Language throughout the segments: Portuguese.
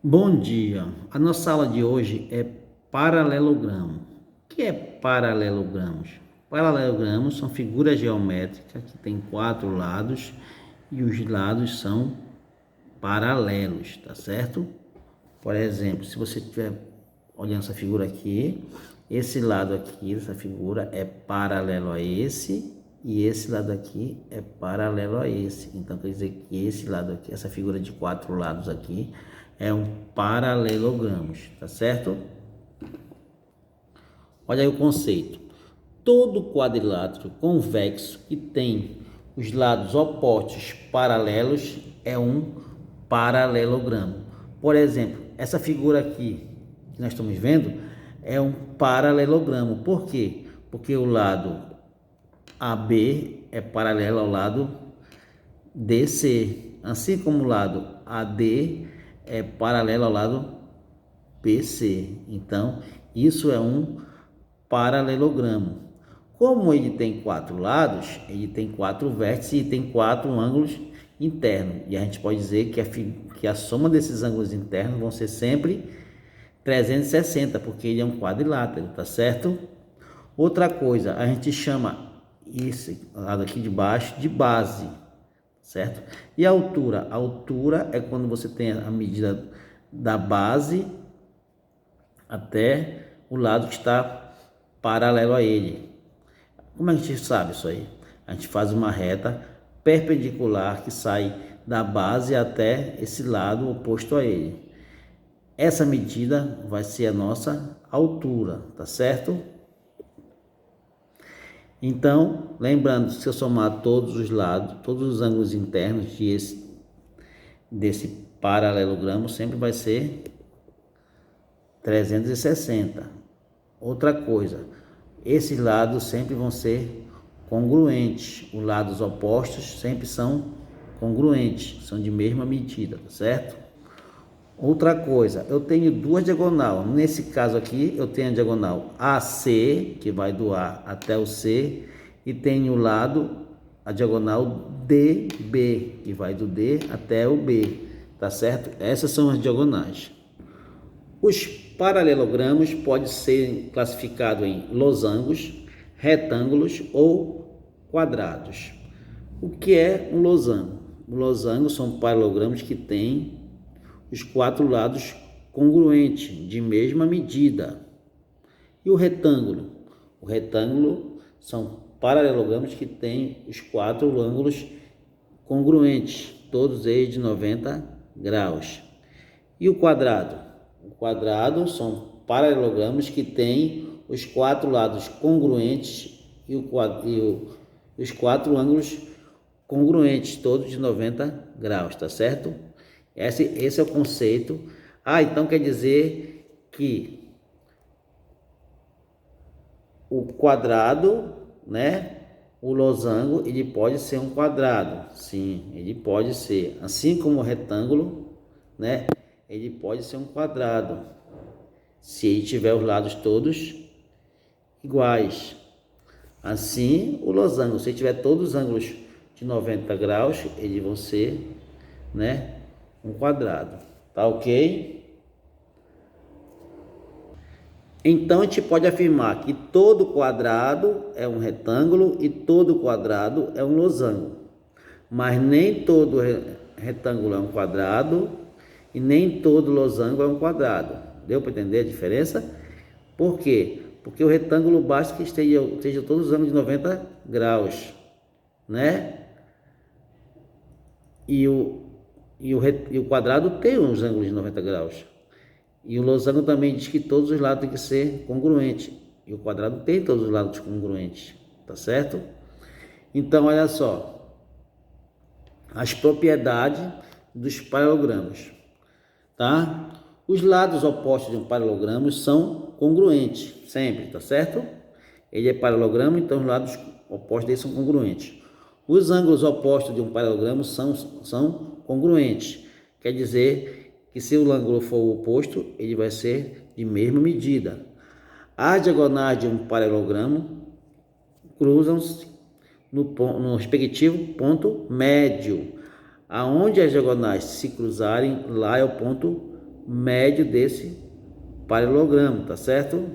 Bom dia. A nossa aula de hoje é paralelogramo. O que é paralelogramos? Paralelogramos são figuras geométricas que têm quatro lados e os lados são paralelos, tá certo? Por exemplo, se você estiver olhando essa figura aqui, esse lado aqui dessa figura é paralelo a esse e esse lado aqui é paralelo a esse. Então quer dizer que esse lado aqui, essa figura de quatro lados aqui, é um paralelogramo, tá certo? Olha aí o conceito. Todo quadrilátero convexo que tem os lados opostos paralelos é um paralelogramo. Por exemplo, essa figura aqui que nós estamos vendo é um paralelogramo. Por quê? Porque o lado AB é paralelo ao lado DC, assim como o lado AD é paralelo ao lado BC. Então, isso é um paralelogramo. Como ele tem quatro lados, ele tem quatro vértices e tem quatro ângulos internos. E a gente pode dizer que a soma desses ângulos internos vão ser sempre 360, porque ele é um quadrilátero, tá certo? Outra coisa, a gente chama esse lado aqui de baixo de base, certo? E a altura? A altura é quando você tem a medida da base até o lado que está paralelo a ele. Como a gente sabe isso aí? A gente faz uma reta perpendicular que sai da base até esse lado oposto a ele. Essa medida vai ser a nossa altura, tá certo? Então, lembrando, se eu somar todos os lados, todos os ângulos internos desse paralelogramo, sempre vai ser 360. Outra coisa, esses lados sempre vão ser congruentes. Os lados opostos sempre são congruentes, são de mesma medida, certo? Outra coisa, eu tenho duas diagonais. Nesse caso aqui, eu tenho a diagonal AC, que vai do A até o C, e tenho o lado, a diagonal DB, que vai do D até o B, tá certo? Essas são as diagonais. Os paralelogramos podem ser classificados em losangos, retângulos ou quadrados. O que é um losango? Um losango são paralelogramos que têm os quatro lados congruentes, de mesma medida. E o retângulo? O retângulo são paralelogramos que têm os quatro ângulos congruentes, todos eles de 90 graus. E o quadrado? O quadrado são paralelogramos que têm os quatro lados congruentes e os quatro ângulos congruentes, todos de 90 graus, tá certo? Esse é o conceito. Então quer dizer que o quadrado, né? O losango, ele pode ser um quadrado. Sim, ele pode ser. Assim como o retângulo, né? Ele pode ser um quadrado. Se ele tiver os lados todos iguais. Assim, o losango, se tiver todos os ângulos de 90 graus, eles vão ser, né? Um quadrado, tá ok? Então a gente pode afirmar que todo quadrado é um retângulo e todo quadrado é um losango, mas nem todo retângulo é um quadrado e nem todo losango é um quadrado. Deu para entender a diferença? Por quê? Porque o retângulo basta que esteja todos os ângulos de 90 graus, né? E o quadrado tem uns ângulos de 90 graus. E o losango também diz que todos os lados têm que ser congruentes. E o quadrado tem todos os lados congruentes. Tá certo? Então, olha só. As propriedades dos paralelogramos. Tá? Os lados opostos de um paralelogramo são congruentes. Sempre, tá certo? Ele é paralelogramo, então os lados opostos dele são congruentes. Os ângulos opostos de um paralelogramo são congruentes. Quer dizer que se o ângulo for o oposto, ele vai ser de mesma medida. As diagonais de um paralelogramo cruzam-se no respectivo ponto médio. Aonde as diagonais se cruzarem, lá é o ponto médio desse paralelogramo, tá certo?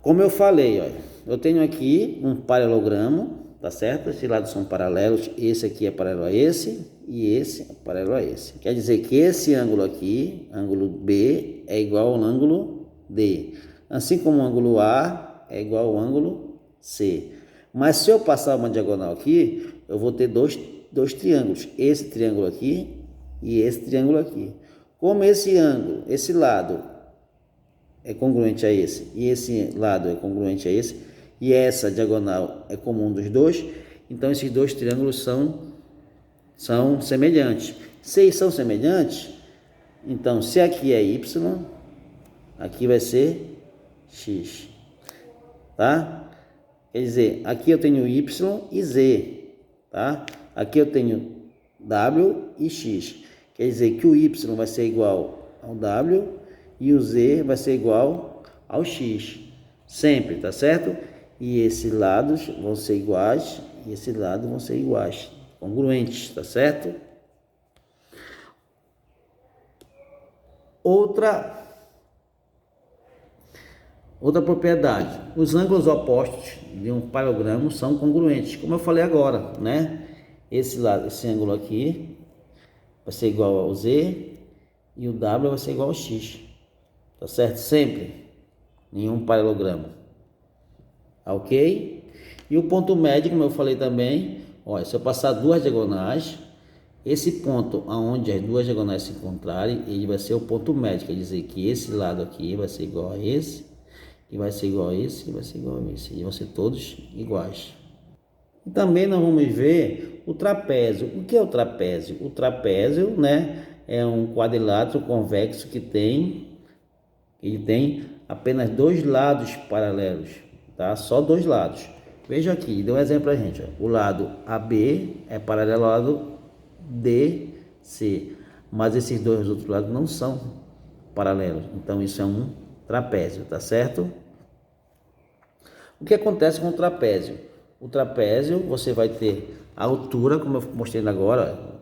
Como eu falei, ó, eu tenho aqui um paralelogramo, tá certo? Esses lados são paralelos, esse aqui é paralelo a esse e esse é paralelo a esse. Quer dizer que esse ângulo aqui, ângulo B, é igual ao ângulo D. Assim como o ângulo A é igual ao ângulo C. Mas se eu passar uma diagonal aqui, eu vou ter dois triângulos. Esse triângulo aqui e esse triângulo aqui. Como esse ângulo, esse lado é congruente a esse e esse lado é congruente a esse, e essa diagonal é comum dos dois, então esses dois triângulos são semelhantes. Se eles são semelhantes, então se aqui é y, aqui vai ser x, tá? Quer dizer, aqui eu tenho y e z, tá? Aqui eu tenho w e x. Quer dizer que o y vai ser igual ao w e o z vai ser igual ao x, sempre, tá certo? E esses lados vão ser iguais e esse lado vão ser iguais, congruentes, tá certo? Outra propriedade, os ângulos opostos de um paralelogramo são congruentes, como eu falei agora, né? Esse lado, esse ângulo aqui vai ser igual ao z e o w vai ser igual ao x, tá certo? Sempre, nenhum paralelogramo, ok? E o ponto médio, como eu falei também, olha, se eu passar duas diagonais, esse ponto aonde as duas diagonais se encontrarem, ele vai ser o ponto médio, quer dizer que esse lado aqui vai ser igual a esse, e vai ser igual a esse, e vai ser igual a esse, e vão ser todos iguais. E também nós vamos ver o trapézio. O que é o trapézio? O trapézio, né, é um quadrilátero convexo que ele tem apenas dois lados paralelos, tá? Só dois lados. Veja aqui, dê um exemplo pra gente, ó. O lado AB é paralelo ao lado DC, mas esses dois outros lados não são paralelos, então isso é um trapézio, tá certo? O que acontece com o trapézio? O trapézio, você vai ter a altura, como eu mostrei agora,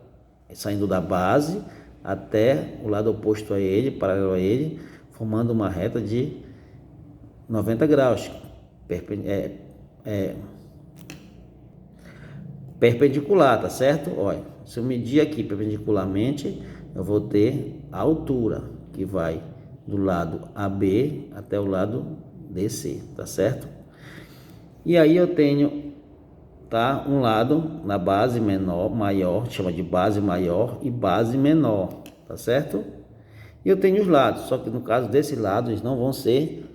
saindo da base até o lado oposto a ele, paralelo a ele, formando uma reta de 90 graus, perpendicular, tá certo? Olha, se eu medir aqui perpendicularmente, eu vou ter a altura que vai do lado AB até o lado DC, tá certo? E aí eu tenho, tá, um lado na base maior, chama de base maior e base menor, tá certo? E eu tenho os lados, só que no caso desse lado eles não vão ser,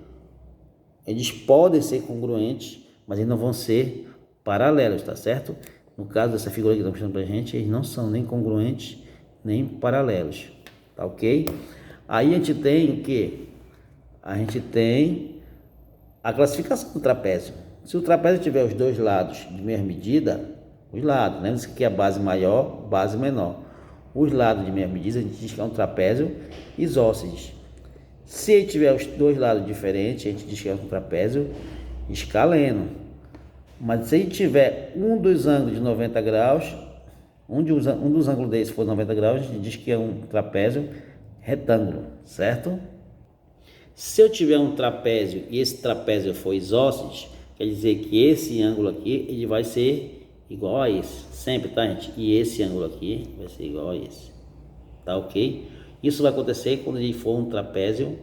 eles podem ser congruentes, mas eles não vão ser paralelos, tá certo? No caso dessa figura que estão mostrando pra gente, eles não são nem congruentes, nem paralelos, tá ok? Aí a gente tem o que? A gente tem a classificação do trapézio. Se o trapézio tiver os dois lados de mesma medida, os lados, lembra-se que aqui é base maior, base menor. Os lados de mesma medida, a gente diz que é um trapézio isósceles. Se ele tiver os dois lados diferentes, a gente diz que é um trapézio escaleno. Mas se ele tiver um dos ângulos de 90 graus, um dos ângulos desses for 90 graus, a gente diz que é um trapézio retângulo, certo? Se eu tiver um trapézio e esse trapézio for isósceles, quer dizer que esse ângulo aqui ele vai ser igual a esse, sempre, tá, gente? E esse ângulo aqui vai ser igual a esse, tá ok? Isso vai acontecer quando ele for um trapézio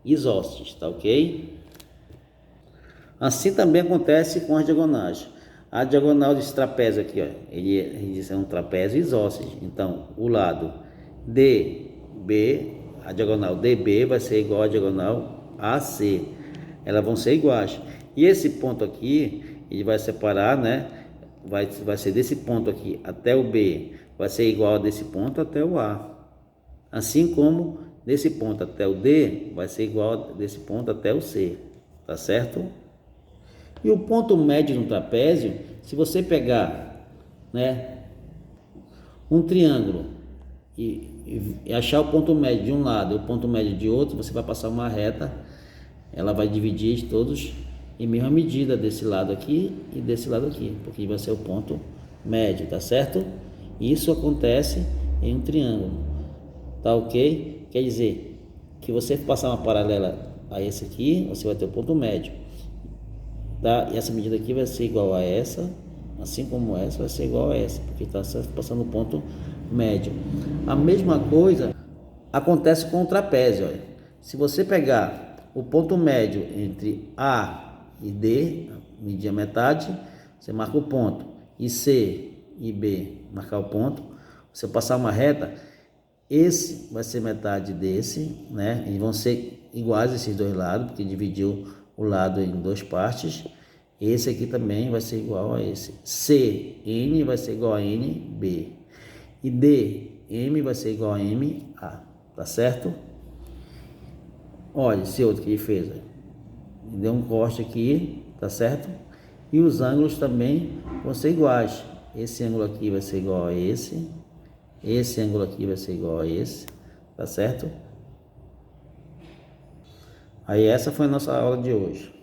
isósceles, tá ok? Assim também acontece com as diagonais. A diagonal desse trapézio aqui, ó, ele diz que é um trapézio isósceles. Então, o lado DB, a diagonal DB vai ser igual à diagonal AC. Elas vão ser iguais. E esse ponto aqui, ele vai separar, né? Vai ser desse ponto aqui até o B, vai ser igual a desse ponto até o A. Assim como desse ponto até o D, vai ser igual a desse ponto até o C. Tá certo? E o ponto médio no trapézio, se você pegar, né, um triângulo e achar o ponto médio de um lado e o ponto médio de outro, você vai passar uma reta, ela vai dividir todos em mesma medida desse lado aqui e desse lado aqui, porque vai ser o ponto médio, tá certo? Isso acontece em um triângulo. Tá ok? Quer dizer que você passar uma paralela a esse aqui, você vai ter o ponto médio, tá? E essa medida aqui vai ser igual a essa, assim como essa vai ser igual a essa, porque está passando o ponto médio. A mesma coisa acontece com o trapézio. Olha. Se você pegar o ponto médio entre A e D, medir a metade, você marca o ponto, e C e B, marcar o ponto, você passar uma reta, esse vai ser metade desse, né? E vão ser iguais esses dois lados, porque dividiu o lado em duas partes. Esse aqui também vai ser igual a esse. C, N vai ser igual a N, B. E D, M vai ser igual a M, A. Tá certo? Olha esse outro que ele fez. Deu um corte aqui, tá certo? E os ângulos também vão ser iguais. Esse ângulo aqui vai ser igual a esse. Esse ângulo aqui vai ser igual a esse. Tá certo? Aí essa foi a nossa aula de hoje.